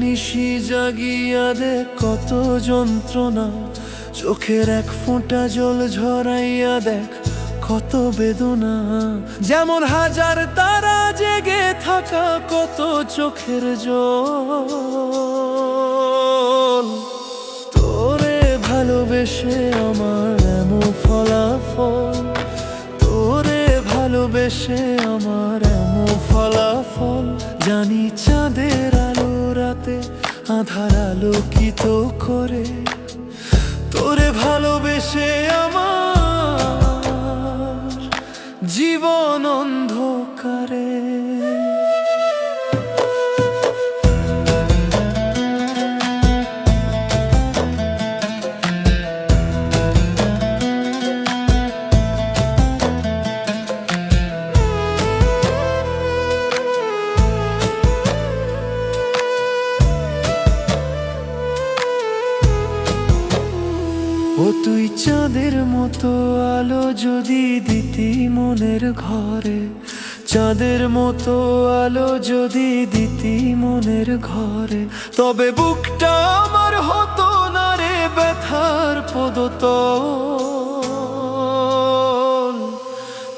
নিশি জাগিয়া দে কত যন্ত্রণা, চোখের এক ফোঁটা জল ঝরাইয়া দেখ কত বেদনা। যেমন হাজার তারা জেগে থাকা কত চোখের জল। তোরে ভালোবেসে আমার এমন ফলাফল, তোরে ভালোবেসে আমার এমন ফলাফল। জানি চাঁদের আলো রাতে আধার আলোকিত করে, তোরে ভালোবেসে আমার জীবন অন্ধকারে। ও তুই চাঁদের মতো আলো যদি দিতি মনের ঘরে, চাঁদের মতো আলো যদি দিতি মনের ঘরে, তবে বুকটা আমার হতো না রে ব্যথার পদতল।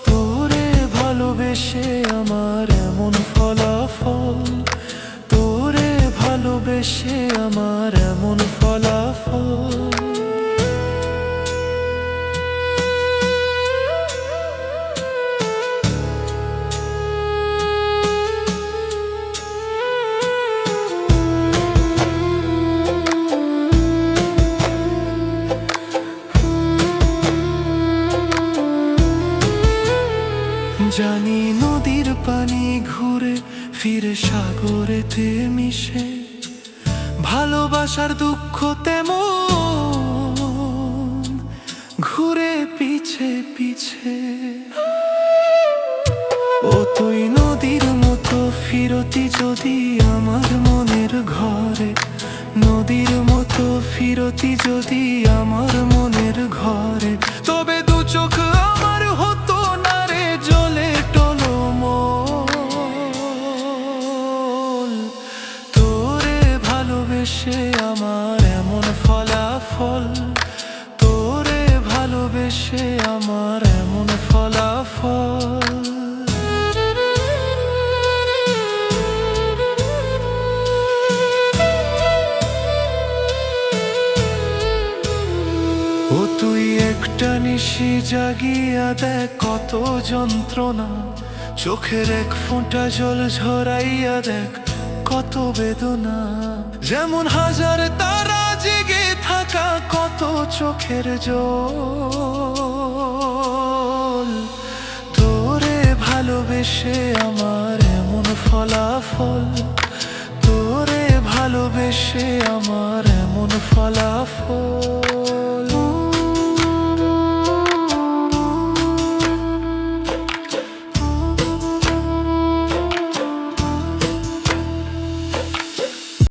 তোরে ভালোবেসে আমার এমন ফলাফল, তোরে ভালোবেসে আমার এমন ফলাফল। জানি নদীর পানি ঘুরে ফিরে সাগরেতে মিশে, ভালোবাসার দুঃখ তেমন ঘুরে পিছে পিছে। ও তুই নদীর মতো ফিরতি যদি আমার মনের ঘরে, নদীর মতো ফিরতি যদি আমার মনের ঘরে, তবে দু চোখ আমার হতো না রে জলে টলমল। তোরে ভালোবেসে আমার এমন ফলাফল, তোরে ভালোবেসে আমার এমন ফলাফল। ও তুই একটা নিশি জাগিয়া দেখ কত যন্ত্রণা, চোখের এক ফোঁটা জল ঝরাইয়া দেখ কত বেদনা। যেমন হাজার তারা জেগে থাকা কত চোখের জল। তোরে ভালোবেসে আমার এমন ফলাফল, তোরে ভালোবেসে আমার এমন ফলাফল।